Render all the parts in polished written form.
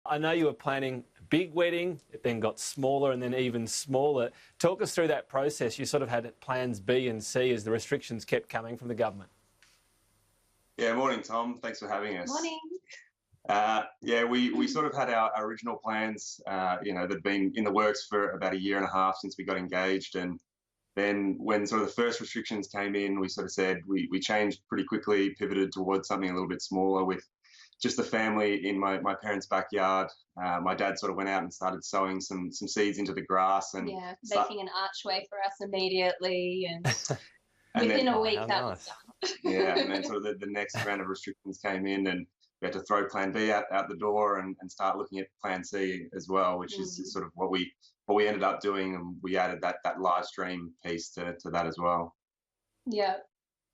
I know you were planning a big wedding, it then got smaller and then even smaller. Talk us through that process. You sort of had plans B and C as the restrictions kept coming from the government. Yeah, morning, Tom. Thanks for having us. Morning. Yeah, we sort of had our original plans, that'd been in the works for about 1.5 years since we got engaged. And then when sort of the first restrictions came in, we sort of said we changed pretty quickly, pivoted towards something a little bit smaller with just the family in my parents' backyard. My dad sort of went out and started sowing some seeds into the grass. And yeah, making an archway for us immediately. And, and within then, a week, that was done. Yeah, and then sort of the next round of restrictions came in, and we had to throw Plan B out the door and start looking at Plan C as well, which is sort of what we ended up doing, and we added that live stream piece to that as well. Yeah.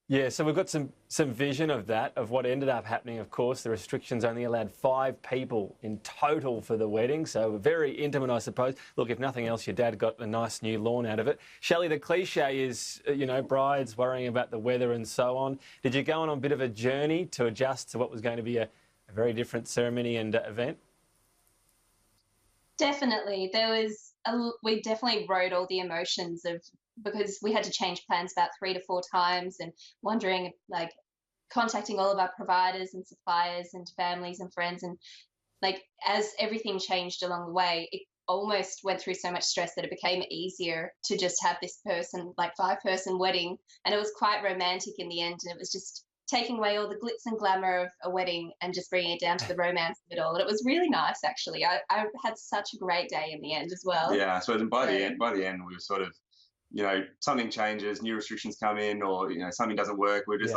Yeah, so we've got some vision of that, of what ended up happening. Of course, the restrictions only allowed 5 people in total for the wedding, so very intimate, I suppose. Look, if nothing else, your dad got a nice new lawn out of it. Shelley, the cliche is, brides worrying about the weather and so on. Did you go on a bit of a journey to adjust to what was going to be a very different ceremony and event? Definitely. We definitely rode all the emotions because we had to change plans about 3 to 4 times, and wondering, contacting all of our providers and suppliers and families and friends. And as everything changed along the way, it almost went through so much stress that it became easier to just have this 5-person wedding. And it was quite romantic in the end. And it was just taking away all the glitz and glamour of a wedding and just bringing it down to the romance of it all. And it was really nice, actually. I had such a great day in the end as well. Yeah, so by the end, we were sort of, something changes, new restrictions come in, or, something doesn't work. We're just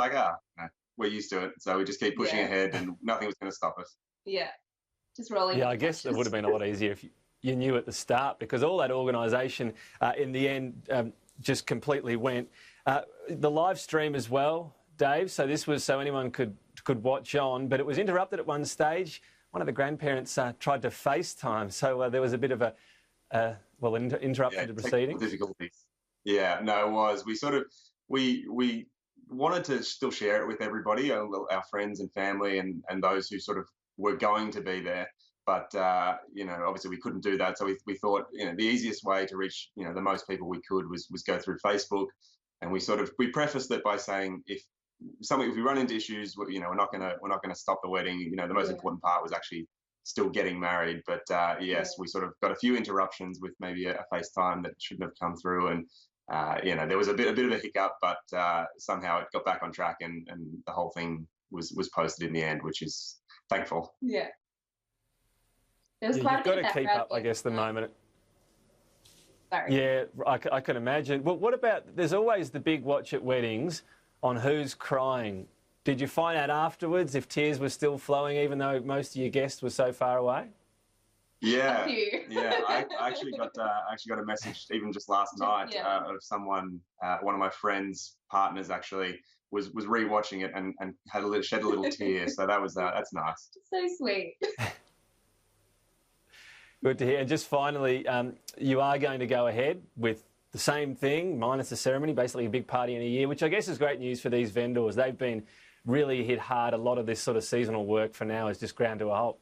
we're used to it. So we just keep pushing ahead, and nothing was going to stop us. Yeah, just rolling. Yeah, I guess it would have been a lot easier if you knew at the start, because all that organisation in the end just completely went. The live stream as well, Dave, so this was so anyone could watch on, but it was interrupted at one stage. One of the grandparents tried to FaceTime, so there was a bit of interrupted the proceedings. Difficulties. Yeah, no, it was. We wanted to still share it with everybody, our friends and family, and those who sort of were going to be there. But, obviously we couldn't do that. So we thought, the easiest way to reach, the most people we could was go through Facebook. And we prefaced it by saying, if we run into issues, we're not going to stop the wedding. The most important part was actually still getting married. But yes, we sort of got a few interruptions with maybe a FaceTime that shouldn't have come through, and there was a bit of a hiccup, but somehow it got back on track, and the whole thing was posted in the end, which is thankful. Yeah. There was You've got to keep up, I guess, the moment. Sorry. Yeah, I can imagine. Well, what about, there's always the big watch at weddings on who's crying. Did you find out afterwards if tears were still flowing, even though most of your guests were so far away? Yeah, I actually got a message even just last night of someone, one of my friends' partners actually was rewatching it and had shed a little tear. So that's nice. So sweet. Good to hear. And just finally, you are going to go ahead with the same thing, minus the ceremony, basically a big party in a year, which I guess is great news for these vendors. They've been really hit hard. A lot of this sort of seasonal work for now is just ground to a halt.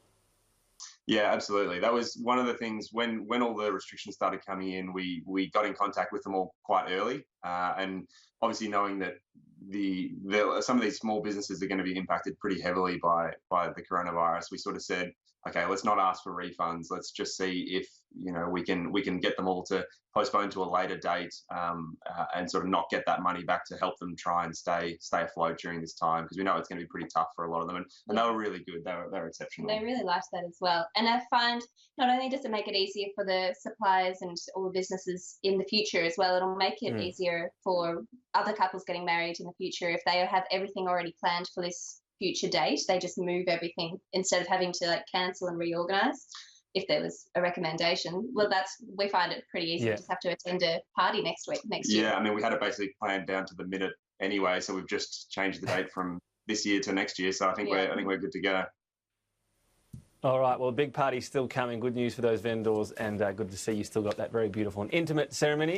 Yeah, absolutely. That was one of the things when all the restrictions started coming in, we got in contact with them all quite early. And obviously knowing that some of these small businesses are going to be impacted pretty heavily by the coronavirus, we sort of said, okay, let's not ask for refunds. Let's just see if we can get them all to postpone to a later date, and sort of not get that money back to help them try and stay afloat during this time, because we know it's going to be pretty tough for a lot of them. And they were really good. They were exceptional. They really liked that as well. And I find not only does it make it easier for the suppliers and all the businesses in the future as well, it'll make it easier for other couples getting married in the future. If they have everything already planned for this future date, they just move everything instead of having to cancel and reorganize. If there was a recommendation, well, we find it pretty easy. We just have to attend a party next year. Yeah, I mean, we had it basically planned down to the minute anyway, so we've just changed the date from this year to next year. So I think we're good to go. All right, well, big party's still coming. Good news for those vendors, and good to see you still got that very beautiful and intimate ceremony.